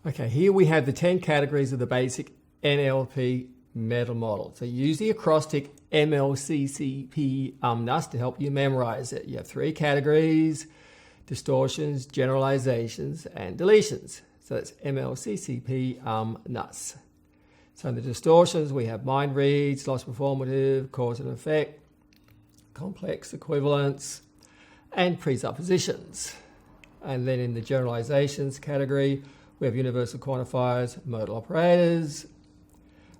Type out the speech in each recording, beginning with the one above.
Okay, here we have the 10 categories of the basic NLP Meta Model. So use the acrostic MLCCP NUS to help you memorize it. You have 3 categories: distortions, generalizations, and deletions. So that's MLCCP NUS. So in the distortions, we have mind reads, loss performative, cause and effect, complex equivalence, and presuppositions. And then in the generalizations category, we have universal quantifiers, modal operators.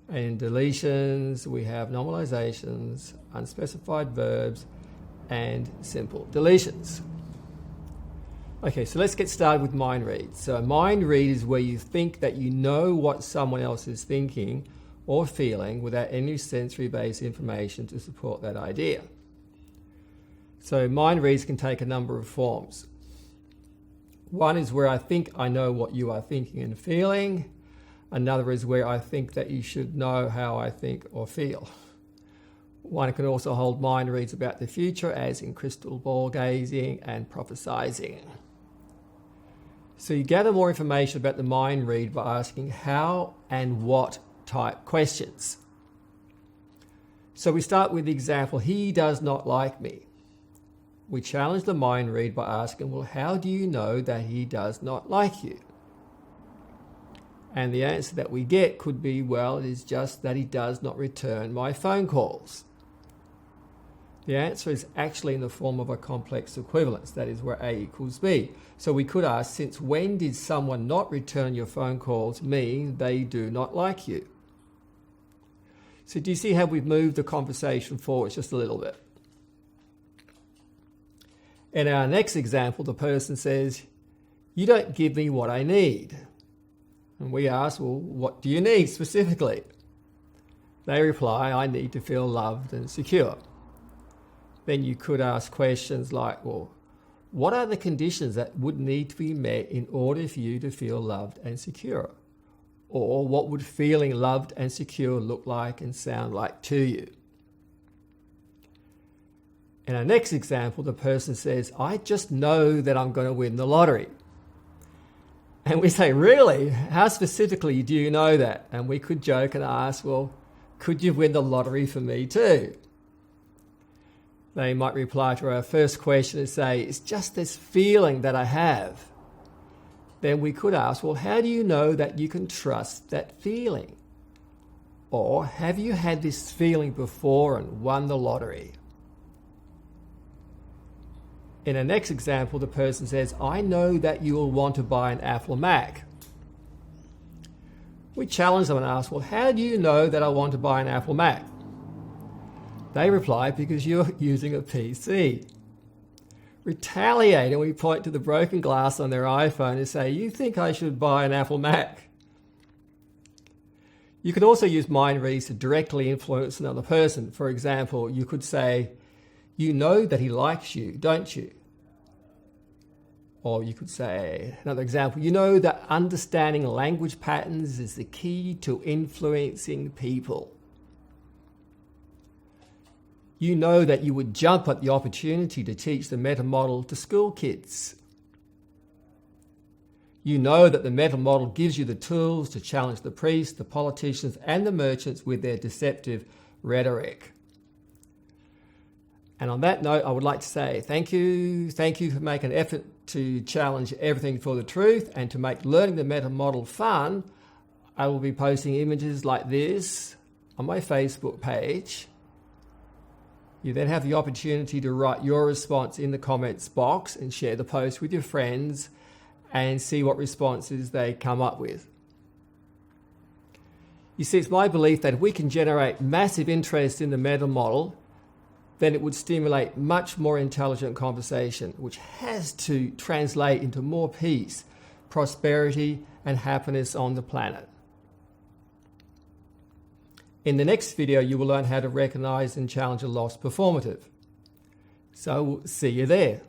And in deletions, we have nominalisations, unspecified verbs, and simple deletions. Okay, so let's get started with mind read. So a mind read is where you think that you know what someone else is thinking or feeling without any sensory-based information to support that idea. So mind reads can take a number of forms. One is where I think I know what you are thinking and feeling. Another is where I think that you should know how I think or feel. One can also hold mind reads about the future, as in crystal ball gazing and prophesying. So you gather more information about the mind read by asking how and what type questions. So we start with the example, he does not like me. We challenge the mind read by asking, well, how do you know that he does not like you? And the answer that we get could be, well, it is just that he does not return my phone calls. The answer is actually in the form of a complex equivalence, that is where A equals B. So we could ask, since when did someone not return your phone calls mean they do not like you? So do you see how we've moved the conversation forward just a little bit? In our next example, the person says, you don't give me what I need. And we ask, well, what do you need specifically? They reply, I need to feel loved and secure. Then you could ask questions like, well, what are the conditions that would need to be met in order for you to feel loved and secure? Or what would feeling loved and secure look like and sound like to you? In our next example, the person says, I just know that I'm going to win the lottery. And we say, really? How specifically do you know that? And we could joke and ask, well, could you win the lottery for me too? They might reply to our first question and say, it's just this feeling that I have. Then we could ask, well, how do you know that you can trust that feeling? Or have you had this feeling before and won the lottery? In our next example, the person says, I know that you will want to buy an Apple Mac. We challenge them and ask, well, how do you know that I want to buy an Apple Mac? They reply, because you're using a PC. Retaliate, and we point to the broken glass on their iPhone and say, you think I should buy an Apple Mac? You could also use mind reads to directly influence another person. For example, you could say, you know that he likes you, don't you? Or you could say, another example, you know that understanding language patterns is the key to influencing people. You know that you would jump at the opportunity to teach the meta model to school kids. You know that the meta model gives you the tools to challenge the priests, the politicians, and the merchants with their deceptive rhetoric. And on that note, I would like to say thank you. Thank you for making an effort to challenge everything for the truth and to make learning the meta model fun. I will be posting images like this on my Facebook page. You then have the opportunity to write your response in the comments box and share the post with your friends and see what responses they come up with. You see, it's my belief that if we can generate massive interest in the meta model, then it would stimulate much more intelligent conversation, which has to translate into more peace, prosperity, and happiness on the planet. In the next video, you will learn how to recognize and challenge a lost performative. So, see you there.